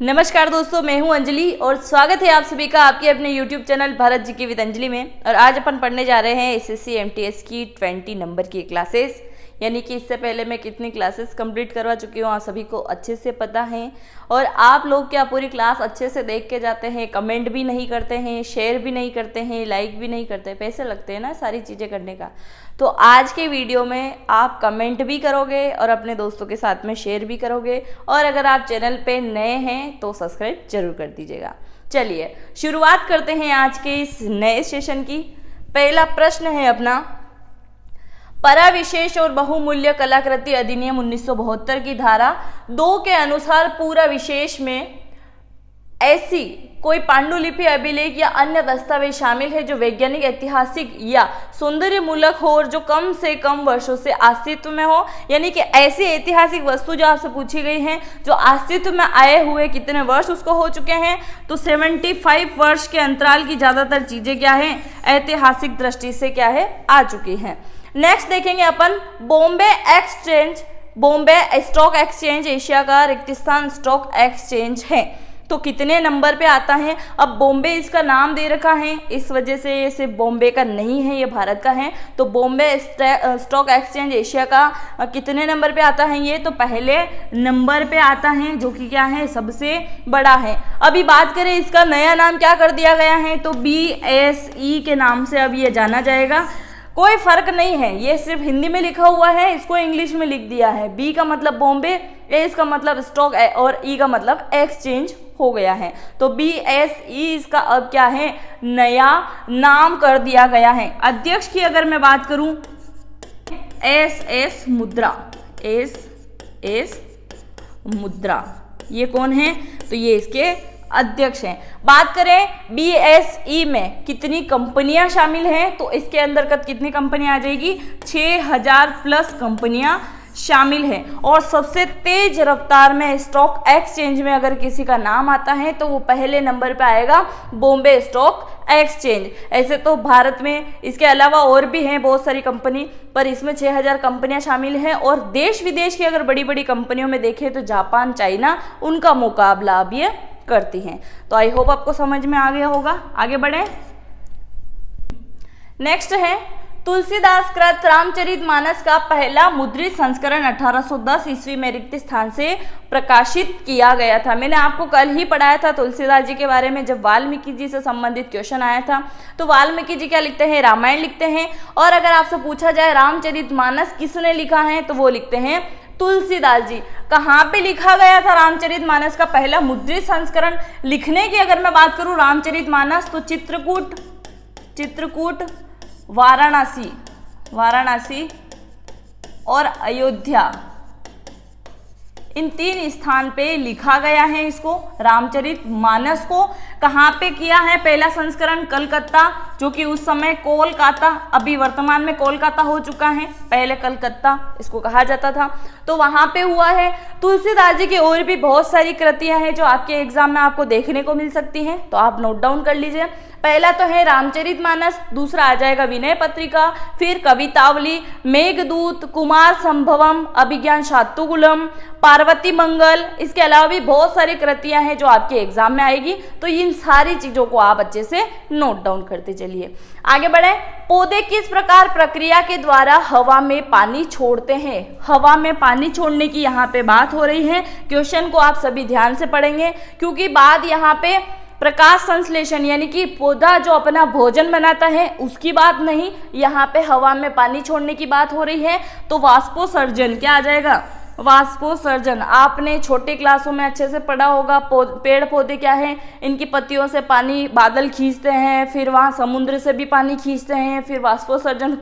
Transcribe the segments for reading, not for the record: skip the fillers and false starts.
नमस्कार दोस्तों, मैं हूं अंजलि और स्वागत है आप सभी का आपके अपने YouTube चैनल भारत जी के विद अंजलि में। और आज अपन पढ़ने जा रहे हैं एसएससी एमटीएस की 20 नंबर की क्लासेस। यानी कि इससे पहले मैं कितनी क्लासेस कंप्लीट करवा चुकी हूँ आप सभी को अच्छे से पता है। और आप लोग क्या पूरी क्लास अच्छे से देख के जाते हैं, कमेंट भी नहीं करते हैं, शेयर भी नहीं करते हैं, लाइक भी नहीं करते, पैसे लगते हैं ना सारी चीज़ें करने का। तो आज के वीडियो में आप कमेंट भी करोगे और अपने दोस्तों के साथ में शेयर भी करोगे। और अगर आप चैनल पे नए हैं तो सब्सक्राइब जरूर कर दीजिएगा। चलिए शुरुआत करते हैं आज के इस नए सेशन की। पहला प्रश्न है अपना, परा विशेष और बहुमूल्य कलाकृति अधिनियम 1972 की धारा 2 के अनुसार पूरा विशेष में ऐसी कोई पांडुलिपि, अभिलेख या अन्य दस्तावेज शामिल है जो वैज्ञानिक, ऐतिहासिक या सौंदर्य मूलक हो और जो कम से कम वर्षों से अस्तित्व में हो। यानी कि ऐसी ऐतिहासिक वस्तु जो आपसे पूछी गई है जो अस्तित्व में आए हुए कितने वर्ष उसको हो चुके हैं, तो 75 वर्ष के अंतराल की ज्यादातर चीजें क्या है, ऐतिहासिक दृष्टि से क्या है, आ चुकी हैं। नेक्स्ट देखेंगे अपन बॉम्बे स्टॉक एक्सचेंज एशिया का रिक्तिस्थान स्टॉक एक्सचेंज है, तो कितने नंबर पे आता है। अब बॉम्बे इसका नाम दे रखा है, इस वजह से ये सिर्फ बॉम्बे का नहीं है, ये भारत का है। तो बॉम्बे स्टॉक एक्सचेंज एशिया का कितने नंबर पे आता है, ये तो पहले नंबर पे आता है, जो कि क्या है, सबसे बड़ा है। अभी बात करें इसका नया नाम क्या कर दिया गया है, तो BSE के नाम से अब ये जाना जाएगा। कोई फर्क नहीं है, ये सिर्फ हिंदी में लिखा हुआ है, इसको इंग्लिश में लिख दिया है। B का मतलब बॉम्बे, A इसका मतलब स्टॉक और E का मतलब एक्सचेंज हो गया है। तो BSE इसका अब क्या है, नया नाम कर दिया गया है। अध्यक्ष की अगर मैं बात करूं, SS मुद्रा, SS मुद्रा, ये कौन है, तो ये इसके अध्यक्ष हैं। बात करें BSE में कितनी कंपनियां शामिल हैं, तो इसके अंतर्गत कितनी कंपनियां आ जाएगी, 6000 प्लस कंपनियां शामिल है। और सबसे तेज रफ्तार में स्टॉक एक्सचेंज में अगर किसी का नाम आता है तो वो पहले नंबर पे आएगा, बॉम्बे स्टॉक एक्सचेंज। ऐसे तो भारत में इसके अलावा और भी हैं बहुत सारी कंपनी, पर इसमें 6000 कंपनियां शामिल हैं। और देश विदेश की अगर बड़ी बड़ी कंपनियों में देखें तो जापान, चाइना, उनका मुकाबला अब ये करती हैं। तो आई होप आपको समझ में आ गया होगा। आगे बढ़े। नेक्स्ट है तुलसीदास कृत रामचरितमानस का पहला मुद्रित संस्करण 1810 ईस्वी में रिक्त स्थान से प्रकाशित किया गया था। मैंने आपको कल ही पढ़ाया था तुलसीदास जी के बारे में, जब वाल्मीकि जी से संबंधित क्वेश्चन आया था। तो वाल्मीकि जी क्या लिखते हैं, रामायण लिखते हैं। और अगर आपसे पूछा जाए रामचरितमानस किसने लिखा है, तो वो लिखते हैं तुलसीदास जी। कहाँ पे लिखा गया था रामचरितमानस का पहला मुद्रित संस्करण लिखने की अगर मैं बात करूं रामचरितमानस, तो चित्रकूट, वाराणसी और अयोध्या, इन 3 स्थान पे लिखा गया है इसको, रामचरितमानस को। कहाँ पे किया है पहला संस्करण, कलकत्ता, जो कि उस समय कोलकाता, अभी वर्तमान में कोलकाता हो चुका है, पहले कलकत्ता इसको कहा जाता था, तो वहां पे हुआ है। तुलसीदास जी की और भी बहुत सारी कृतियां हैं जो आपके एग्जाम में आपको देखने को मिल सकती हैं, तो आप नोट डाउन कर लीजिए। पहला तो है रामचरितमानस, दूसरा आ जाएगा विनय पत्रिका, फिर कवितावली, मेघदूत, कुमार संभवम, अभिज्ञान शातुकुलम, पार्वती मंगल। इसके अलावा भी बहुत सारी कृतियां हैं जो आपके एग्जाम में आएगी, तो इन सारी चीजों को आप अच्छे से नोट डाउन करते चलिए। आगे बढ़े। पौधे किस प्रकार प्रक्रिया के द्वारा हवा में पानी छोड़ते हैं। हवा में पानी छोड़ने की यहाँ पे बात हो रही है। क्वेश्चन को आप सभी ध्यान से पढ़ेंगे, क्योंकि बात यहाँ पे प्रकाश संश्लेषण यानी कि पौधा जो अपना भोजन बनाता है उसकी बात नहीं, यहाँ पे हवा में पानी छोड़ने की बात हो रही है। तो वाष्पोसर्जन क्या आ जाएगा, वाष्पोसर्जन। आपने छोटे क्लासों में अच्छे से पढ़ा होगा, पेड़ पौधे क्या है, इनकी पत्तियों से पानी बादल खींचते हैं, फिर वहाँ समुद्र से भी पानी खींचते हैं, फिर वाष्पोसर्जन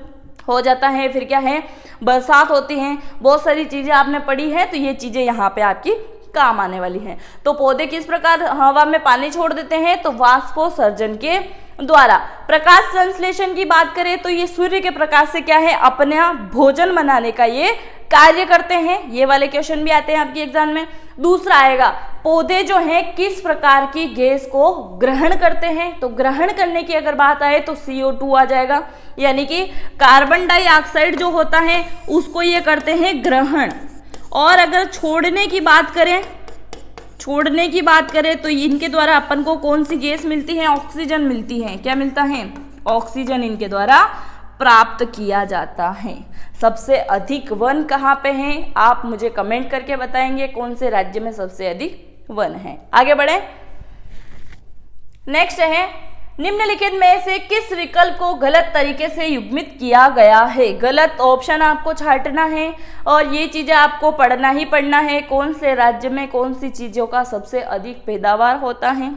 हो जाता है, फिर क्या है, बरसात होती है। बहुत सारी चीजें आपने पढ़ी है, तो ये चीजें यहाँ पे आपकी काम आने वाली हैं। तो पौधे किस प्रकार हवा में पानी छोड़ देते हैं, तो वाष्पोसर्जन के द्वारा। प्रकाश संश्लेषण की बात करें तो ये सूर्य के प्रकाश से क्या है, अपना भोजन बनाने का ये कार्य करते हैं। ये वाले क्वेश्चन भी आते हैं आपके एग्जाम में। दूसरा आएगा, पौधे जो हैं किस प्रकार की गैस को ग्रहण करते हैं, तो ग्रहण करने की अगर बात आए तो CO2 आ जाएगा, यानी कि कार्बन डाइऑक्साइड जो होता है उसको ये करते हैं ग्रहण। और अगर छोड़ने की बात करें छोड़ने की बात करें तो इनके द्वारा अपन को कौन सी गैस मिलती है? ऑक्सीजन मिलती है। क्या मिलता है? ऑक्सीजन इनके द्वारा प्राप्त किया जाता है। सबसे अधिक वन कहाँ पे हैं? आप मुझे कमेंट करके बताएंगे कौन से राज्य में सबसे अधिक वन है। आगे बढ़े। नेक्स्ट है, निम्नलिखित में से किस विकल्प को गलत तरीके से युग्मित किया गया है? गलत ऑप्शन आपको छांटना है और ये चीजें आपको पढ़ना ही पढ़ना है। कौन से राज्य में कौन सी चीजों का सबसे अधिक पैदावार होता है,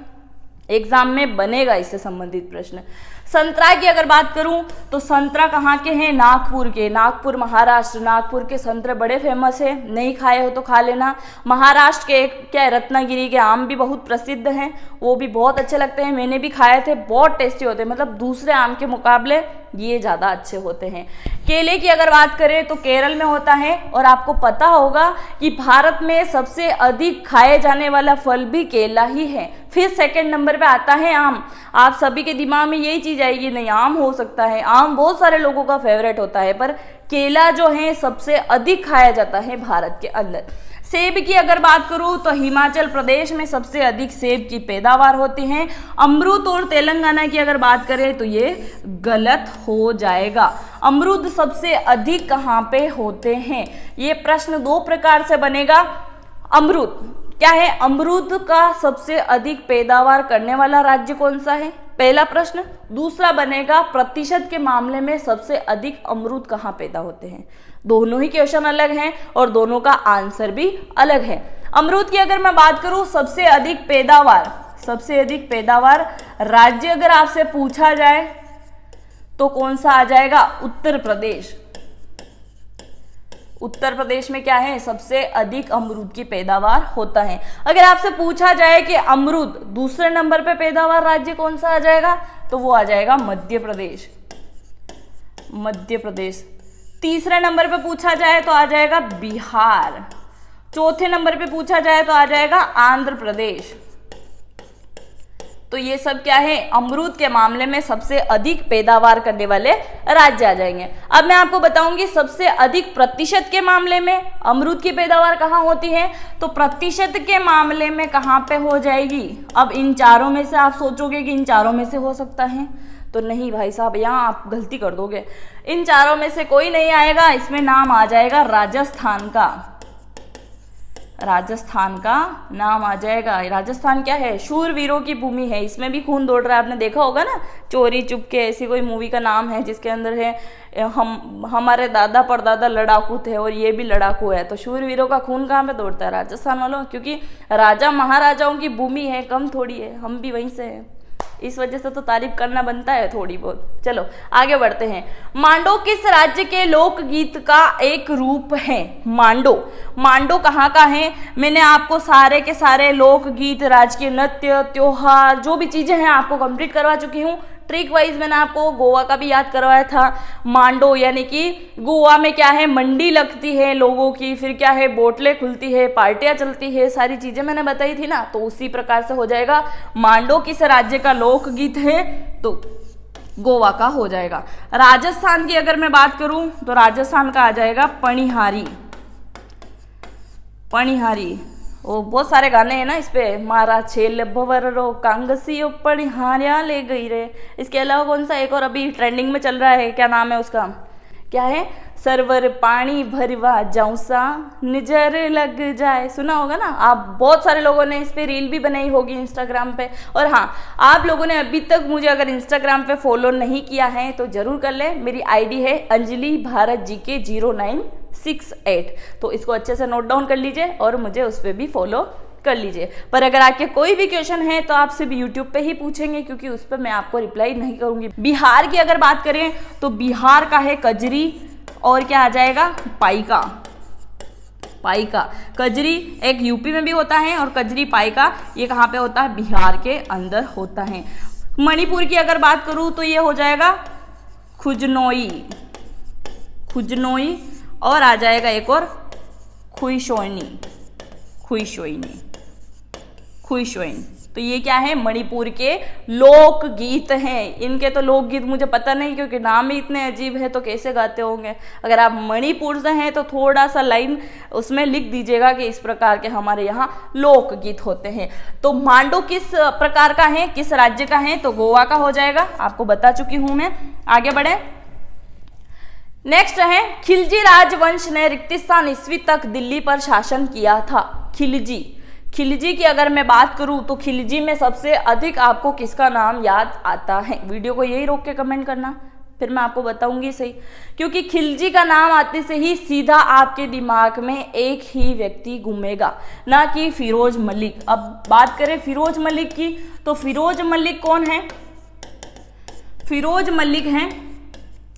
एग्जाम में बनेगा इससे संबंधित प्रश्न। संतरा की अगर बात करूं तो संतरा कहाँ के हैं? नागपुर के। नागपुर महाराष्ट्र। नागपुर के संतरे बड़े फेमस है, नहीं खाए हो तो खा लेना। महाराष्ट्र के क्या है, रत्नागिरी के आम भी बहुत प्रसिद्ध हैं, वो भी बहुत अच्छे लगते हैं, मैंने भी खाए थे, बहुत टेस्टी होते हैं। मतलब दूसरे आम के मुकाबले ये ज़्यादा अच्छे होते हैं। केले की अगर बात करें तो केरल में होता है और आपको पता होगा कि भारत में सबसे अधिक खाए जाने वाला फल भी केला ही है। फिर सेकंड नंबर पे आता है आम। आप सभी के दिमाग में यही चीज आएगी, नहीं आम हो सकता है, आम बहुत सारे लोगों का फेवरेट होता है, पर केला जो है सबसे अधिक खाया जाता है भारत के अंदर। सेब की अगर बात करूं तो हिमाचल प्रदेश में सबसे अधिक सेब की पैदावार होती है। अमरूद और तेलंगाना की अगर बात करें तो ये गलत हो जाएगा। अमरूद सबसे अधिक कहाँ पे होते हैं? ये प्रश्न दो प्रकार से बनेगा। अमरूद क्या है? अमरूद का सबसे अधिक पैदावार करने वाला राज्य कौन सा है? पहला प्रश्न। दूसरा बनेगा प्रतिशत के मामले में सबसे अधिक अमरूद कहाँ पैदा होते हैं? दोनों ही क्वेश्चन अलग हैं और दोनों का आंसर भी अलग है। अमरूद की अगर मैं बात करूं सबसे अधिक पैदावार राज्य अगर आपसे पूछा जाए तो कौन सा आ जाएगा? उत्तर प्रदेश। उत्तर प्रदेश में क्या है? सबसे अधिक अमरूद की पैदावार होता है। अगर आपसे पूछा जाए कि अमरूद दूसरे नंबर पे पैदावार राज्य कौन सा आ जाएगा, तो वो आ जाएगा मध्य प्रदेश। मध्य प्रदेश। तीसरे नंबर पे पूछा जाए तो आ जाएगा बिहार। चौथे नंबर पे पूछा जाए तो आ जाएगा आंध्र प्रदेश। तो ये सब क्या है? अमरूद के मामले में सबसे अधिक पैदावार करने वाले राज्य आ जाएंगे। अब मैं आपको बताऊंगी सबसे अधिक प्रतिशत के मामले में अमरूद की पैदावार कहाँ होती है, तो प्रतिशत के मामले में कहाँ पे हो जाएगी? अब इन चारों में से आप सोचोगे कि इन चारों में से हो सकता है, तो नहीं भाई साहब, यहाँ आप गलती कर दोगे। इन चारों में से कोई नहीं आएगा, इसमें नाम आ जाएगा राजस्थान का। राजस्थान का नाम आ जाएगा। राजस्थान क्या है? शूरवीरों की भूमि है, इसमें भी खून दौड़ रहा है। आपने देखा होगा ना, चोरी चुपके ऐसी कोई मूवी का नाम है जिसके अंदर है हमारे दादा परदादा लड़ाकू थे और ये भी लड़ाकू है। तो शूरवीरों का खून कहाँ पे दौड़ता है? राजस्थान वालों, क्योंकि राजा महाराजाओं की भूमि है, कम थोड़ी है, हम भी वहीं से हैं, इस वजह से तो तारीफ करना बनता है थोड़ी बहुत। चलो आगे बढ़ते हैं। मांडो किस राज्य के लोकगीत का एक रूप है? मांडो कहाँ का है? मैंने आपको सारे के सारे लोकगीत, राजकीय नृत्य, त्योहार, जो भी चीजें हैं आपको कंप्लीट करवा चुकी हूँ। ट्रिक वाइज मैंने आपको गोवा का भी याद करवाया था। मांडो यानी कि गोवा में क्या है? मंडी लगती है लोगों की, फिर क्या है? बोटलें खुलती है, पार्टियां चलती है, सारी चीजें मैंने बताई थी ना, तो उसी प्रकार से हो जाएगा। मांडो किस राज्य का लोकगीत है? तो गोवा का हो जाएगा। राजस्थान की अगर मैं बात करूं तो राजस्थान का आ जाएगा पणिहारी। वो बहुत सारे गाने हैं ना इस पे, मारा छेल भवर रो कांगसियो पणिहारिया ले गई रे। इसके अलावा कौन सा एक और अभी ट्रेंडिंग में चल रहा है, क्या नाम है उसका? क्या है? सरवर पानी भरवा जाऊसा नजर लग जाए, सुना होगा ना आप। बहुत सारे लोगों ने इस पे रील भी बनाई होगी इंस्टाग्राम पे। और हाँ, आप लोगों ने अभी तक मुझे अगर इंस्टाग्राम पे फॉलो नहीं किया है तो जरूर कर ले। मेरी आईडी है अंजलि भारत GK 0968, तो इसको अच्छे से नोट डाउन कर लीजिए और मुझे उस पर भी फॉलो कर लीजिए। पर अगर आपके कोई भी क्वेश्चन है तो आप सिर्फ यूट्यूब पे ही पूछेंगे, क्योंकि उस पर मैं आपको रिप्लाई नहीं करूंगी। बिहार की अगर बात करें तो बिहार का है कजरी और क्या आ जाएगा? पाइका। कजरी एक यूपी में भी होता है और कजरी पाइका ये कहाँ पे होता है? बिहार के अंदर होता है। मणिपुर की अगर बात करूँ तो ये हो जाएगा खुजनोई और आ जाएगा एक और खुईशोइनी। तो ये क्या है, मणिपुर के लोकगीत हैं। इनके तो लोकगीत मुझे पता नहीं, क्योंकि नाम ही इतने अजीब है, तो कैसे गाते होंगे। अगर आप मणिपुर से हैं तो थोड़ा सा लाइन उसमें लिख दीजिएगा कि इस प्रकार के हमारे यहाँ लोकगीत होते हैं। तो मांडू किस प्रकार का है, किस राज्य का है, तो गोवा का हो जाएगा, आपको बता चुकी हूं मैं। आगे बढ़े, नेक्स्ट है खिलजी राजवंश ने रिक्तिस्तान ईस्वी तक दिल्ली पर शासन किया था। खिलजी की अगर मैं बात करूं तो खिलजी में सबसे अधिक आपको किसका नाम याद आता है? वीडियो को यही रोक के कमेंट करना, फिर मैं आपको बताऊंगी सही, क्योंकि खिलजी का नाम आते से ही सीधा आपके दिमाग में एक ही व्यक्ति घूमेगा, ना कि फिरोज मलिक। अब बात करें फिरोज मलिक की, तो फिरोज मलिक कौन है? फिरोज मलिक हैं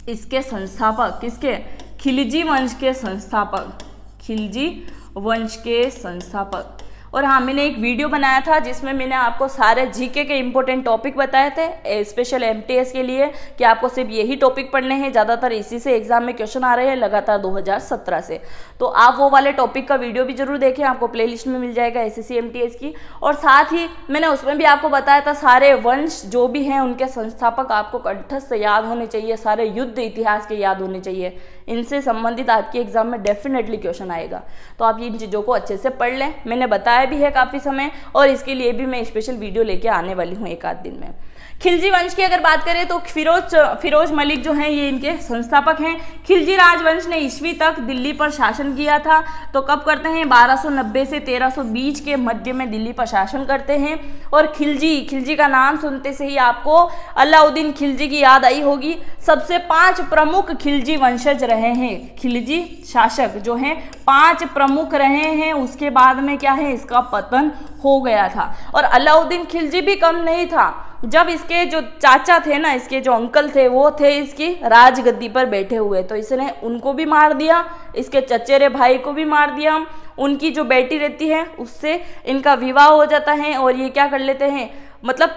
इसके संस्थापक, किसके? खिलजी वंश के संस्थापक, खिलजी वंश के संस्थापक। और हाँ, मैंने एक वीडियो बनाया था जिसमें मैंने आपको सारे जीके के इंपॉर्टेंट टॉपिक बताए थे स्पेशल एमटीएस के लिए, कि आपको सिर्फ यही टॉपिक पढ़ने हैं, ज़्यादातर इसी से एग्जाम में क्वेश्चन आ रहे हैं लगातार 2017 से। तो आप वो वाले टॉपिक का वीडियो भी जरूर देखें, आपको प्लेलिस्ट में मिल जाएगा एसएससी एमटीएस की। और साथ ही मैंने उसमें भी आपको बताया था सारे वंश जो भी हैं उनके संस्थापक आपको कंठस्थ याद होने चाहिए, सारे युद्ध इतिहास के याद होने चाहिए, इनसे संबंधित आपके एग्जाम में डेफिनेटली क्वेश्चन आएगा। तो आप इन चीज़ों को अच्छे से पढ़ लें, मैंने बताया भी है काफ़ी समय, और इसके लिए भी मैं स्पेशल वीडियो लेके आने वाली हूँ एक आध दिन में। खिलजी वंश की अगर बात करें तो फिरोज मलिक जो हैं ये इनके संस्थापक हैं। खिलजी राजवंश ने ईस्वी तक दिल्ली पर शासन किया था। तो कब करते हैं? 1290 से 1320 के मध्य में दिल्ली पर शासन करते हैं। और खिलजी का नाम सुनते से ही आपको अलाउद्दीन खिलजी की याद आई होगी। सबसे 5 प्रमुख खिलजी वंशज रहे हैं, खिलजी शासक जो हैं 5 प्रमुख रहे हैं। उसके बाद में क्या है, इसका पतन हो गया था। और अलाउद्दीन खिलजी भी कम नहीं था, जब इसके जो चाचा थे ना, इसके जो अंकल थे, वो थे इसकी राजगद्दी पर बैठे हुए, तो इसने उनको भी मार दिया, इसके चचेरे भाई को भी मार दिया। उनकी जो बेटी रहती है उससे इनका विवाह हो जाता है, और ये क्या कर लेते हैं, मतलब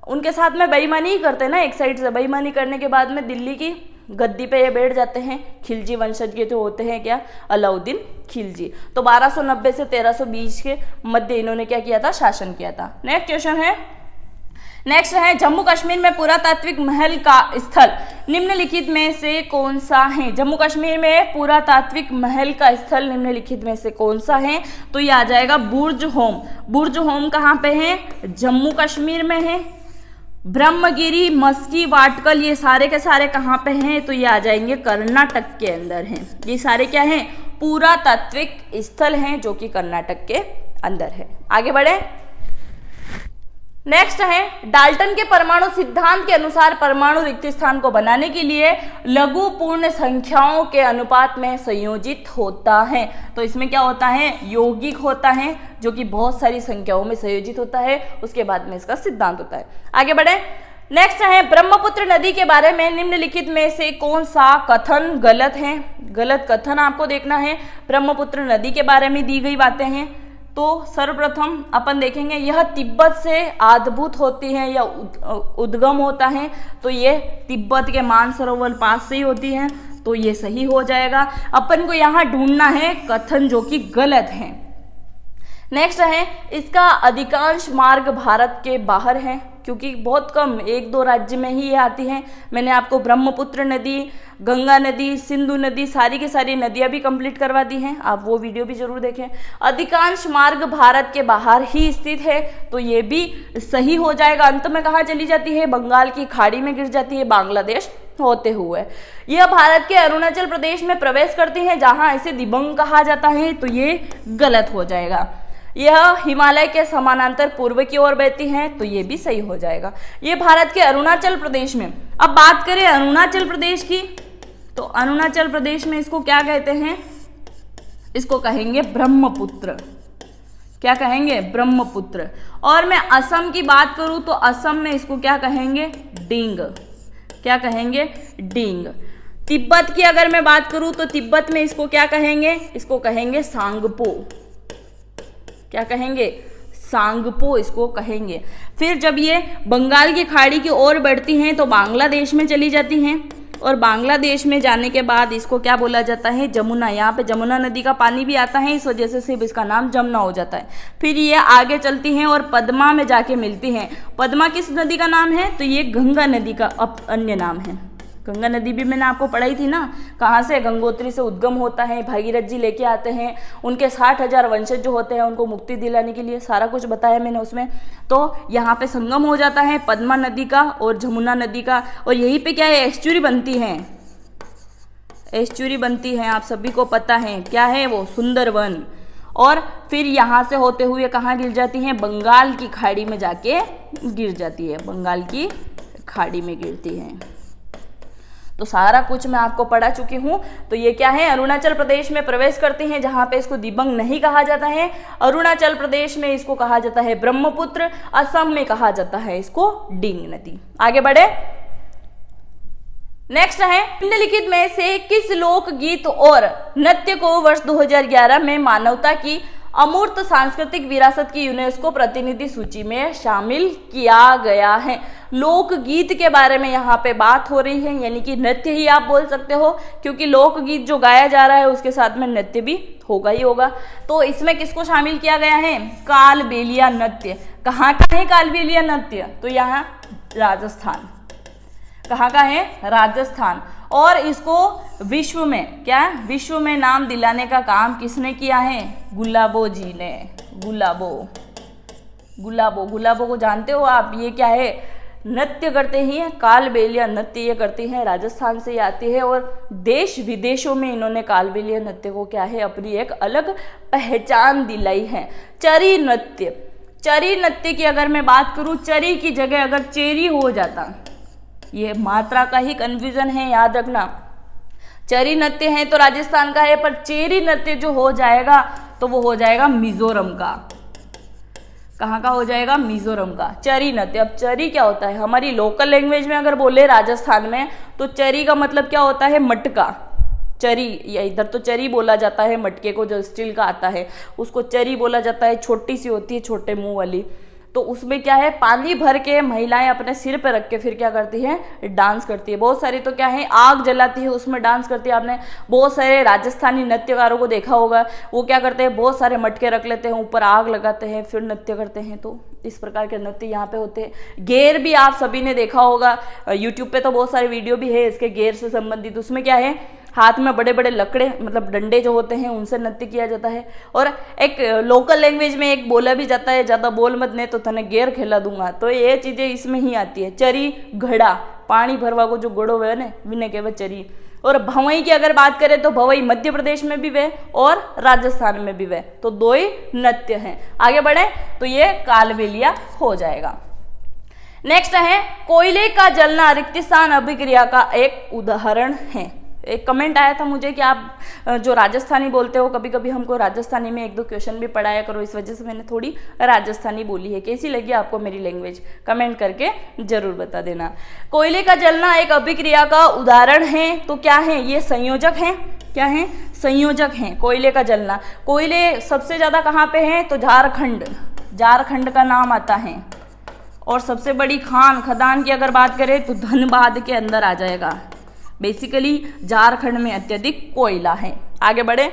उनके साथ में बेईमानी ही करते हैं ना, एक साइड से बेईमानी करने के बाद में दिल्ली की गद्दी पे ये बैठ जाते हैं। खिलजी वंशज के जो होते हैं क्या, अलाउद्दीन खिलजी। तो 1290 से 1320 के मध्य इन्होंने क्या किया था, शासन किया था। नेक्स्ट है जम्मू कश्मीर में पुरातात्विक महल का स्थल निम्नलिखित में से कौन सा है? जम्मू कश्मीर में पुरातात्विक महल का स्थल निम्नलिखित में से कौन सा है? तो ये आ जाएगा बुर्ज होम। बुर्ज होम कहाँ पे है? जम्मू कश्मीर में है। ब्रह्मगिरी, मस्की, वाटकल, ये सारे के सारे कहाँ पे हैं? तो ये आ जाएंगे कर्नाटक के अंदर हैं। ये सारे क्या हैं? पुरातात्विक स्थल हैं जो कि कर्नाटक के अंदर है। आगे बढ़े, नेक्स्ट है डाल्टन के परमाणु सिद्धांत के अनुसार परमाणु रिक्त स्थान को बनाने के लिए लघु पूर्ण संख्याओं के अनुपात में संयोजित होता है। तो इसमें क्या होता है? यौगिक होता है जो कि बहुत सारी संख्याओं में संयोजित होता है, उसके बाद में इसका सिद्धांत होता है। आगे बढ़े, नेक्स्ट है ब्रह्मपुत्र नदी के बारे में निम्नलिखित में से कौन सा कथन गलत है? गलत कथन आपको देखना है। ब्रह्मपुत्र नदी के बारे में दी गई बातें हैं। तो सर्वप्रथम अपन देखेंगे, यह तिब्बत से आद्भूत होती है या उद्गम होता है, तो ये तिब्बत के मानसरोवर पास से ही होती है, तो ये सही हो जाएगा। अपन को यहाँ ढूंढना है कथन जो कि गलत है। नेक्स्ट है इसका अधिकांश मार्ग भारत के बाहर है, क्योंकि बहुत कम 1-2 राज्य में ही ये आती हैं। मैंने आपको ब्रह्मपुत्र नदी, गंगा नदी, सिंधु नदी, सारी की सारी नदियाँ भी कंप्लीट करवा दी हैं, आप वो वीडियो भी जरूर देखें। अधिकांश मार्ग भारत के बाहर ही स्थित है, तो ये भी सही हो जाएगा। अंत में कहाँ चली जाती है? बंगाल की खाड़ी में गिर जाती है, बांग्लादेश होते हुए। यह भारत के अरुणाचल प्रदेश में प्रवेश करती है, जहाँ इसे दिबंग कहा जाता है, तो ये गलत हो जाएगा। यह हिमालय के समानांतर पूर्व की ओर बहती है, तो ये भी सही हो जाएगा। ये भारत के अरुणाचल प्रदेश में। अब बात करें अरुणाचल प्रदेश की, तो अरुणाचल प्रदेश में इसको क्या कहते हैं? इसको कहेंगे ब्रह्मपुत्र। क्या कहेंगे? ब्रह्मपुत्र। और मैं असम की बात करूं तो असम में इसको क्या कहेंगे? डिंग। क्या कहेंगे? डिंग। तिब्बत की अगर मैं बात करूं तो तिब्बत में इसको क्या कहेंगे? इसको कहेंगे सांगपो। क्या कहेंगे? सांगपो इसको कहेंगे। फिर जब ये बंगाल की खाड़ी की ओर बढ़ती हैं तो बांग्लादेश में चली जाती हैं, और बांग्लादेश में जाने के बाद इसको क्या बोला जाता है, जमुना। यहाँ पे जमुना नदी का पानी भी आता है, इस वजह से सिर्फ इसका नाम जमुना हो जाता है। फिर ये आगे चलती हैं और पद्मा में जाके मिलती हैं। पद्मा किस नदी का नाम है, तो ये गंगा नदी का अन्य नाम है। गंगा नदी भी मैंने आपको पढ़ाई थी ना, कहाँ से, गंगोत्री से उद्गम होता है, भागीरथ जी लेके आते हैं, उनके 60,000 वंशज जो होते हैं उनको मुक्ति दिलाने के लिए, सारा कुछ बताया मैंने उसमें। तो यहाँ पे संगम हो जाता है पद्मा नदी का और जमुना नदी का, और यहीं पे क्या है, एस्चुरी बनती है। एस्चुरी बनती है, आप सभी को पता है क्या है वो, सुंदरवन। और फिर यहाँ से होते हुए कहाँ गिर जाती हैं, बंगाल की खाड़ी में जाके गिर जाती है, बंगाल की खाड़ी में गिरती है। तो सारा कुछ मैं आपको पढ़ा चुकी हूँ। तो ये क्या है, अरुणाचल प्रदेश में प्रवेश करती हैं, जहाँ पे इसको दिबंग नहीं कहा जाता है। अरुणाचल प्रदेश में इसको कहा जाता है ब्रह्मपुत्र, असम में कहा जाता है इसको डिंग नदी। आगे बढ़े, नेक्स्ट है, निम्नलिखित में से किस लोकगीत और नृत्य को वर्ष 2011 में मानवता की अमूर्त सांस्कृतिक विरासत की यूनेस्को प्रतिनिधि सूची में शामिल किया गया है। लोकगीत के बारे में यहाँ पे बात हो रही है, यानी कि नृत्य ही आप बोल सकते हो, क्योंकि लोकगीत जो गाया जा रहा है उसके साथ में नृत्य भी होगा ही होगा। तो इसमें किसको शामिल किया गया है, कालबेलिया नृत्य। कहाँ का है कालबेलिया नृत्य, तो यहाँ राजस्थान। कहाँ का है, राजस्थान। और इसको विश्व में, क्या विश्व में नाम दिलाने का काम किसने किया है, गुलाबो जी ने। गुलाबो को जानते हो आप, ये क्या है, नृत्य करते ही हैं, कालबेलिया नृत्य ये करती हैं, राजस्थान से आती है। और देश विदेशों में इन्होंने कालबेलिया नृत्य को क्या है, अपनी एक अलग पहचान दिलाई है। चरी नृत्य की अगर मैं बात करूं, चरी की जगह अगर चेरी हो जाता, ये मात्रा का ही कंफ्यूजन है, याद रखना। चरी नृत्य है तो राजस्थान का है, पर चेरी नृत्य जो हो जाएगा तो वो हो जाएगा मिजोरम का। कहाँ का हो जाएगा, मिजोरम का चरी नृत्य। अब चरी क्या होता है, हमारी लोकल लैंग्वेज में अगर बोले राजस्थान में, तो चरी का मतलब क्या होता है, मटका। चरी, या इधर तो चरी बोला जाता है, मटके को जो स्टील का आता है उसको चरी बोला जाता है, छोटी सी होती है, छोटे मुंह वाली। तो उसमें क्या है, पानी भर के महिलाएं अपने सिर पे रख के फिर क्या करती है, डांस करती है। बहुत सारी तो क्या है, आग जलाती है, उसमें डांस करती है। आपने बहुत सारे राजस्थानी नृत्यकारों को देखा होगा, वो क्या करते हैं, बहुत सारे मटके रख लेते हैं, ऊपर आग लगाते हैं, फिर नृत्य करते हैं। तो इस प्रकार के नृत्य यहाँ पे होते हैं। गेर भी आप सभी ने देखा होगा, यूट्यूब पे तो बहुत सारे वीडियो भी है इसके गेर से संबंधित। उसमें क्या है, हाथ में बड़े बड़े लकड़े, मतलब डंडे जो होते हैं, उनसे नृत्य किया जाता है। और एक लोकल लैंग्वेज में एक बोला भी जाता है, ज़्यादा बोल मत नहीं तो तने गेर खेला दूंगा। तो ये चीज़ें इसमें ही आती है। चरी, घड़ा, पानी भरवा को जो घड़ो हुए ना, विने के वह चरी। और भवई की अगर बात करें तो भवई मध्य प्रदेश में भी वे और राजस्थान में भी वे, तो दो ही नृत्य हैं। आगे बढ़े तो ये कालबेलिया हो जाएगा। नेक्स्ट है, कोयले का जलना रिक्तिस्थान अभिक्रिया का एक उदाहरण है। एक कमेंट आया था मुझे कि आप जो राजस्थानी बोलते हो, कभी कभी हमको राजस्थानी में 1-2 क्वेश्चन भी पढ़ाया करो, इस वजह से मैंने थोड़ी राजस्थानी बोली है। कैसी लगी आपको मेरी लैंग्वेज, कमेंट करके जरूर बता देना। कोयले का जलना एक अभिक्रिया का उदाहरण है, तो क्या है, ये संयोजक है। क्या है, संयोजक हैं। कोयले का जलना, कोयले सबसे ज़्यादा कहाँ पे हैं, तो झारखंड का नाम आता है। और सबसे बड़ी खदान की अगर बात करें तो धनबाद के अंदर आ जाएगा। बेसिकली झारखंड में अत्यधिक कोयला है। आगे बढ़े,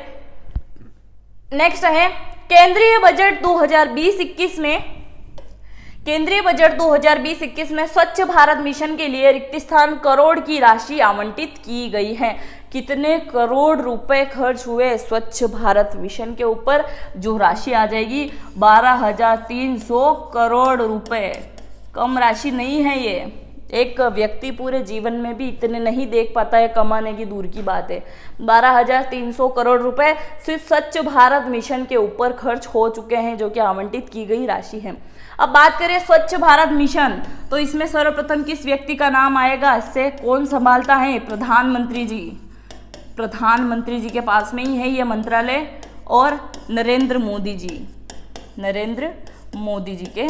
नेक्स्ट है, केंद्रीय बजट 2020-21 में, केंद्रीय बजट 2020-21 में स्वच्छ भारत मिशन के लिए रिक्तिस्थान करोड़ की राशि आवंटित की गई है। कितने करोड़ रुपए खर्च हुए स्वच्छ भारत मिशन के ऊपर, जो राशि आ जाएगी 12,300 करोड़ रुपए। कम राशि नहीं है ये। एक व्यक्ति पूरे जीवन में भी इतने नहीं देख पाता है, कमाने की दूर की बात है। 12,300 करोड़ रुपए सिर्फ स्वच्छ भारत मिशन के ऊपर खर्च हो चुके हैं, जो कि आवंटित की गई राशि है। अब बात करें स्वच्छ भारत मिशन, तो इसमें सर्वप्रथम किस व्यक्ति का नाम आएगा, इससे कौन संभालता है, प्रधानमंत्री जी। प्रधानमंत्री जी के पास में ही है ये मंत्रालय, और नरेंद्र मोदी जी के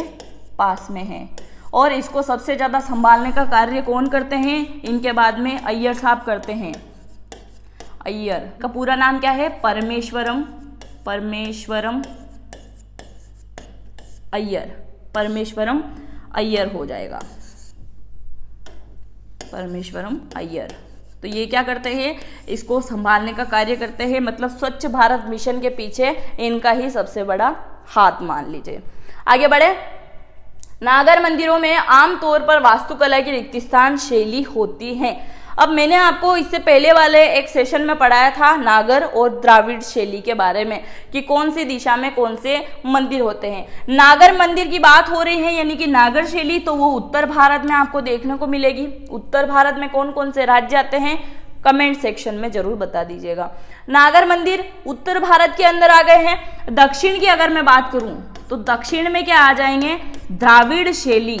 पास में है। और इसको सबसे ज़्यादा संभालने का कार्य कौन करते हैं, इनके बाद में अय्यर साहब करते हैं। अय्यर का पूरा नाम क्या है, परमेश्वरम अय्यर हो जाएगा, परमेश्वरम अय्यर। तो ये क्या करते हैं, इसको संभालने का कार्य करते हैं, मतलब स्वच्छ भारत मिशन के पीछे इनका ही सबसे बड़ा हाथ मान लीजिए। आगे बढ़े। नागर मंदिरों में आमतौर पर वास्तुकला की रिक्त स्थान शैली होती है। अब मैंने आपको इससे पहले वाले एक सेशन में पढ़ाया था नागर और द्राविड़ शैली के बारे में कि कौन सी दिशा में कौन से मंदिर होते हैं। नागर मंदिर की बात हो रही है, यानी कि नागर शैली, तो वो उत्तर भारत में आपको देखने को मिलेगी। उत्तर भारत में कौन कौन से राज्य आते हैं, कमेंट सेक्शन में जरूर बता दीजिएगा। नागर मंदिर उत्तर भारत के अंदर आ गए हैं। दक्षिण की अगर मैं बात करूं तो दक्षिण में क्या आ जाएंगे, द्राविड़ शैली।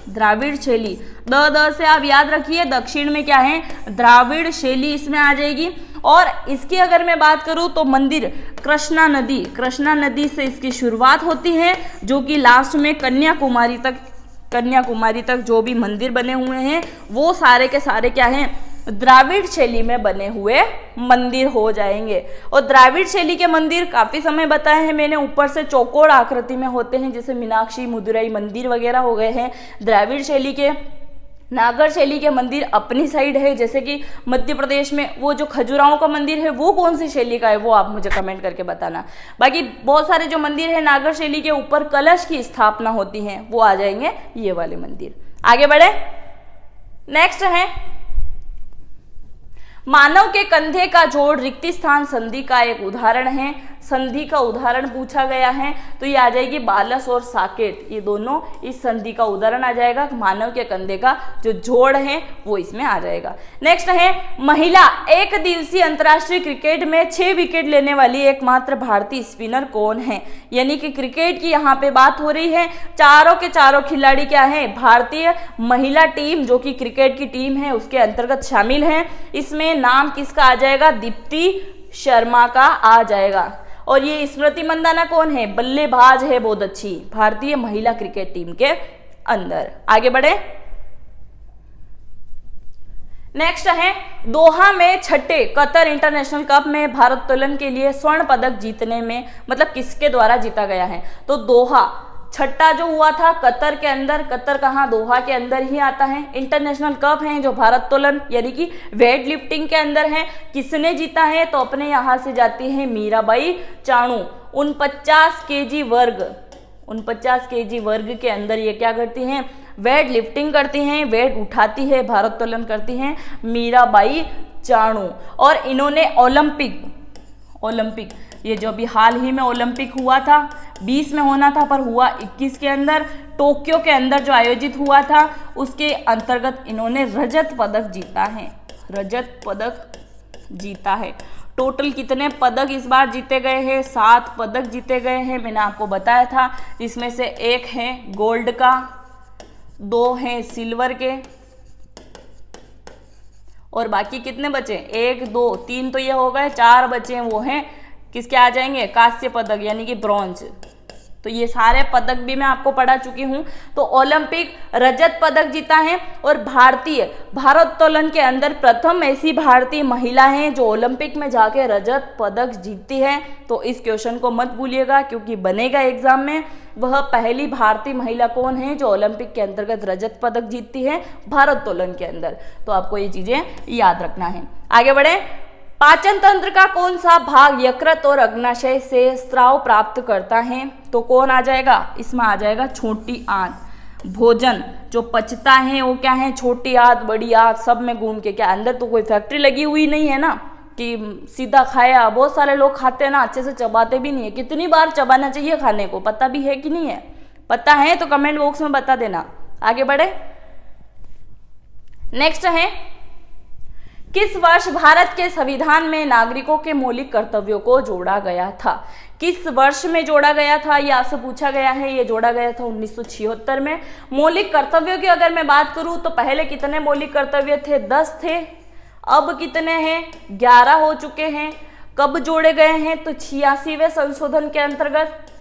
द्राविड़ शैली द से आप याद रखिए, दक्षिण में क्या है, द्राविड़ शैली इसमें आ जाएगी। और इसकी अगर मैं बात करूं तो मंदिर कृष्णा नदी से इसकी शुरुआत होती है, जो कि लास्ट में कन्याकुमारी तक जो भी मंदिर बने हुए हैं वो सारे के सारे क्या हैं, द्राविड़ शैली में बने हुए मंदिर हो जाएंगे। और द्राविड़ शैली के मंदिर काफी समय बताए हैं मैंने, ऊपर से चौकोर आकृति में होते हैं, जैसे मीनाक्षी मदुरई मंदिर वगैरह हो गए हैं द्राविड़ शैली के। नागर शैली के मंदिर अपनी साइड है, जैसे कि मध्य प्रदेश में वो जो खजुराहो का मंदिर है वो कौन सी शैली का है, वो आप मुझे कमेंट करके बताना। बाकी बहुत सारे जो मंदिर है नागर शैली के ऊपर कलश की स्थापना होती है, वो आ जाएंगे ये वाले मंदिर। आगे बढ़े। नेक्स्ट है मानव के कंधे का जोड़ रिक्त स्थान संधि का एक उदाहरण है। संधि का उदाहरण पूछा गया है तो ये आ जाएगी बालस और साकेत, ये दोनों इस संधि का उदाहरण आ जाएगा। मानव के कंधे का जो जोड़ है वो इसमें आ जाएगा। नेक्स्ट है महिला एक दिवसीय अंतर्राष्ट्रीय क्रिकेट में 6 विकेट लेने वाली एकमात्र भारतीय स्पिनर कौन है। यानी कि क्रिकेट की यहाँ पे बात हो रही है, चारों के चारों खिलाड़ी क्या है, भारतीय महिला टीम जो कि क्रिकेट की टीम है उसके अंतर्गत शामिल है। इसमें नाम किसका आ जाएगा, दीप्ति शर्मा का आ जाएगा। और ये स्मृति मंदाना कौन है, बल्लेबाज है बहुत अच्छी भारतीय महिला क्रिकेट टीम के अंदर। आगे बढ़े। नेक्स्ट है दोहा में छठे कतर इंटरनेशनल कप में भारोत्तोलन के लिए स्वर्ण पदक जीतने में मतलब किसके द्वारा जीता गया है। तो दोहा छठा जो हुआ था कतर के अंदर, कतर कहाँ, दोहा के अंदर ही आता है। इंटरनेशनल कप है जो भारोत्तोलन यानी कि वेट लिफ्टिंग के अंदर है, किसने जीता है, तो अपने यहाँ से जाती है मीराबाई चानू। 49 केजी वर्ग के अंदर ये क्या करती हैं, वेट लिफ्टिंग करती हैं, वेट उठाती है, भारोत्तोलन करती हैं मीराबाई चानू। और इन्होंने ओलंपिक ये जो अभी हाल ही में ओलंपिक हुआ था 20 में होना था पर हुआ 21 के अंदर, टोक्यो के अंदर जो आयोजित हुआ था उसके अंतर्गत इन्होंने रजत पदक जीता है। टोटल कितने पदक इस बार जीते गए हैं, 7 पदक जीते गए हैं मैंने आपको बताया था। इसमें से 1 है गोल्ड का, 2 हैं सिल्वर के और बाकी कितने बचे, 1 2 3 तो ये हो गए, 4 बचे वो हैं किसके आ जाएंगे, कांस्य पदक यानी कि ब्रॉन्ज। तो ये सारे पदक भी मैं आपको पढ़ा चुकी हूँ। तो ओलंपिक रजत पदक जीता है और भारतीय भारोत्तोलन के अंदर प्रथम ऐसी भारतीय महिला हैं जो ओलंपिक में जाके रजत पदक जीतती है। तो इस क्वेश्चन को मत भूलिएगा क्योंकि बनेगा एग्जाम में, वह पहली भारतीय महिला कौन है जो ओलंपिक के अंतर्गत रजत पदक जीतती है भारोत्तोलन के अंदर। तो आपको ये चीजें याद रखना है। आगे बढ़े। पाचन तंत्र का कौन सा भाग यकृत और अग्नाशय से स्राव प्राप्त करता है, तो कौन आ जाएगा, इसमें आ जाएगा छोटी आंत। भोजन जो पचता है वो क्या है, छोटी आंत बड़ी आंत सब में घूम के, क्या अंदर तो कोई फैक्ट्री लगी हुई नहीं है ना कि सीधा खाया। बहुत सारे लोग खाते हैं ना अच्छे से चबाते भी नहीं है। कितनी बार चबाना चाहिए खाने को पता भी है कि नहीं है, पता है तो कमेंट बॉक्स में बता देना। आगे बढ़े। नेक्स्ट है किस वर्ष भारत के संविधान में नागरिकों के मौलिक कर्तव्यों को जोड़ा गया था। किस वर्ष में जोड़ा गया था ये आपसे पूछा गया है। ये जोड़ा गया था 1976 में। मौलिक कर्तव्यों की अगर मैं बात करूं तो पहले कितने मौलिक कर्तव्य थे, 10 थे। अब कितने हैं, 11 हो चुके हैं। कब जोड़े गए हैं, तो 86वें संशोधन के अंतर्गत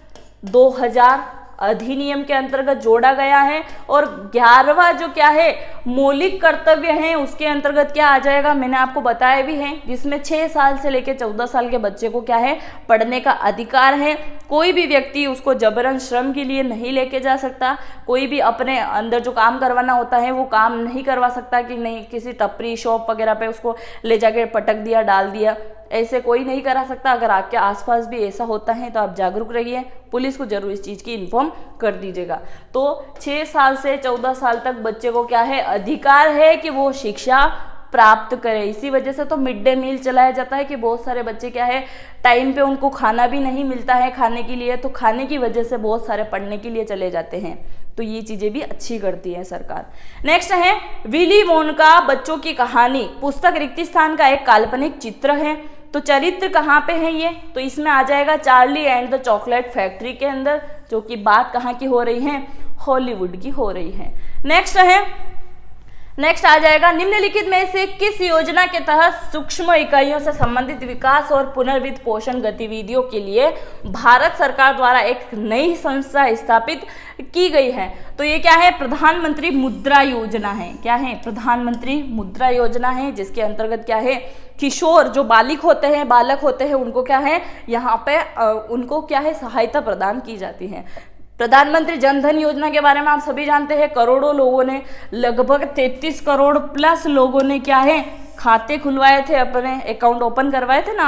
अधिनियम के अंतर्गत जोड़ा गया है। और 11वां जो क्या है मौलिक कर्तव्य है उसके अंतर्गत क्या आ जाएगा, मैंने आपको बताया भी है, जिसमें 6 साल से लेकर 14 साल के बच्चे को क्या है पढ़ने का अधिकार है। कोई भी व्यक्ति उसको जबरन श्रम के लिए नहीं लेके जा सकता, कोई भी अपने अंदर जो काम करवाना होता है वो काम नहीं करवा सकता कि नहीं किसी टपरी शॉप वगैरह पे उसको ले जाके पटक दिया डाल दिया, ऐसे कोई नहीं करा सकता। अगर आपके आसपास भी ऐसा होता है तो आप जागरूक रहिए, पुलिस को जरूर इस चीज़ की इन्फॉर्म कर दीजिएगा। तो 6 साल से 14 साल तक बच्चे को क्या है अधिकार है कि वो शिक्षा प्राप्त करे। इसी वजह से तो मिड डे मील चलाया जाता है कि बहुत सारे बच्चे क्या है टाइम पे उनको खाना भी नहीं मिलता है खाने के लिए, तो खाने की वजह से बहुत सारे पढ़ने के लिए चले जाते हैं। तो ये चीजें भी अच्छी करती है सरकार। नेक्स्ट है विली वोनका बच्चों की कहानी। पुस्तक रिक्त स्थान का एक काल्पनिक चित्र है। तो चरित्र कहाँ पे है ये, तो इसमें आ जाएगा Charlie and the chocolate factory के अंदर, जो कि बात कहाँ की हो रही है, हॉलीवुड की हो रही है। नेक्स्ट आ जाएगा निम्नलिखित में से किस योजना के तहत सूक्ष्म इकाइयों से संबंधित विकास और पुनर्वित्त पोषण गतिविधियों के लिए भारत सरकार द्वारा एक नई संस्था स्थापित की गई है। तो ये क्या है, प्रधानमंत्री मुद्रा योजना है। क्या है, प्रधानमंत्री मुद्रा योजना है, जिसके अंतर्गत क्या है किशोर जो बालक होते हैं उनको क्या है यहाँ पे उनको क्या है सहायता प्रदान की जाती है। प्रधानमंत्री जनधन योजना के बारे में आप सभी जानते हैं, करोड़ों लोगों ने, लगभग 33 करोड़ प्लस लोगों ने क्या है खाते खुलवाए थे, अपने अकाउंट ओपन करवाए थे ना,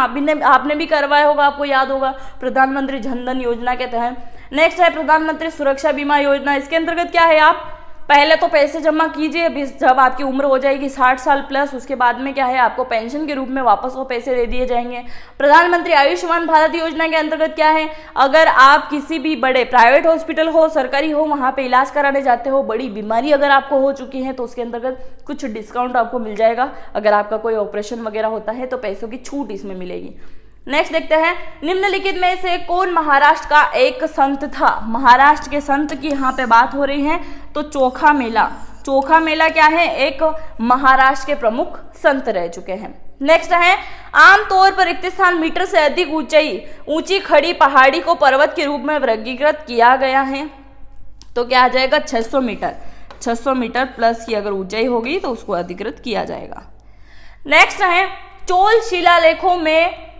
आपने भी करवाया होगा, आपको याद होगा प्रधानमंत्री जनधन योजना के तहत। नेक्स्ट है प्रधानमंत्री सुरक्षा बीमा योजना। इसके अंतर्गत क्या है, आप पहले तो पैसे जमा कीजिए, जब आपकी उम्र हो जाएगी 60 साल प्लस, उसके बाद में क्या है आपको पेंशन के रूप में वापस वो पैसे दे दिए जाएंगे। प्रधानमंत्री आयुष्मान भारत योजना के अंतर्गत क्या है, अगर आप किसी भी बड़े प्राइवेट हॉस्पिटल हो सरकारी हो वहाँ पे इलाज कराने जाते हो, बड़ी बीमारी अगर आपको हो चुकी है तो उसके अंतर्गत कुछ डिस्काउंट आपको मिल जाएगा। अगर आपका कोई ऑपरेशन वगैरह होता है तो पैसों की छूट इसमें मिलेगी। नेक्स्ट देखते हैं निम्नलिखित में से कौन महाराष्ट्र का एक संत था। महाराष्ट्र के संत की यहाँ पे बात हो रही है। तो चोखा मेला क्या है, एक महाराष्ट्र के प्रमुख संत रह चुके हैं। नेक्स्ट है आमतौर पर रिक्त स्थान मीटर से अधिक ऊंची खड़ी पहाड़ी को पर्वत के रूप में वर्गीकृत किया गया है। तो क्या आ जाएगा 600 मीटर प्लस की अगर ऊंचाई होगी तो उसको अधिकृत किया जाएगा। नेक्स्ट है चोल शिलालेखों में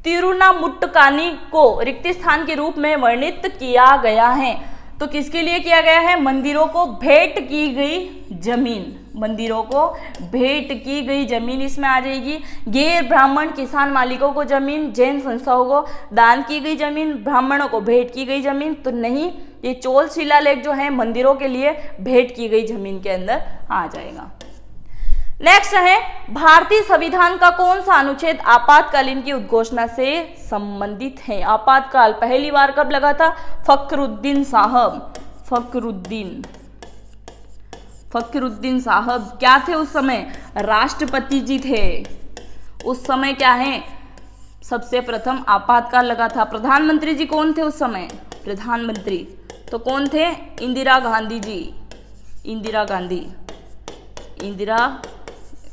तिरुनामुट्टकानी को रिक्त स्थान के रूप में वर्णित किया गया है। तो किसके लिए किया गया है, मंदिरों को भेंट की गई जमीन इसमें आ जाएगी। गैर ब्राह्मण किसान मालिकों को जमीन, जैन संस्थाओं को दान की गई जमीन, ब्राह्मणों को भेंट की गई जमीन तो नहीं, ये चोल शिलालेख जो है मंदिरों के लिए भेंट की गई जमीन के अंदर आ जाएगा। नेक्स्ट है भारतीय संविधान का कौन सा अनुच्छेद आपातकालीन की उद्घोषणा से संबंधित है। आपातकाल पहली बार कब लगा था, फखरुद्दीन साहब क्या थे उस समय, राष्ट्रपति जी थे। उस समय क्या है सबसे प्रथम आपातकाल लगा था। प्रधानमंत्री जी कौन थे उस समय, प्रधानमंत्री तो कौन थे, इंदिरा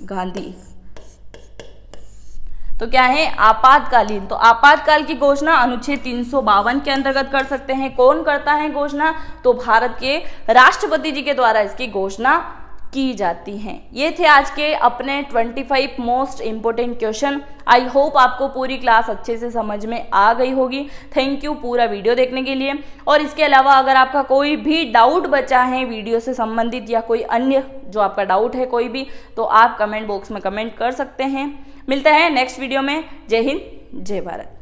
गांधी। तो क्या है आपातकालीन, तो आपातकाल की घोषणा अनुच्छेद 352 के अंतर्गत कर सकते हैं। कौन करता है घोषणा, तो भारत के राष्ट्रपति जी के द्वारा इसकी घोषणा की जाती हैं। ये थे आज के अपने 25 most important question. I hope आपको पूरी क्लास अच्छे से समझ में आ गई होगी। थैंक यू पूरा वीडियो देखने के लिए। और इसके अलावा अगर आपका कोई भी डाउट बचा है वीडियो से संबंधित या कोई अन्य जो आपका डाउट है कोई भी, तो आप कमेंट बॉक्स में कमेंट कर सकते हैं। मिलते हैं नेक्स्ट वीडियो में। जय हिंद, जय भारत।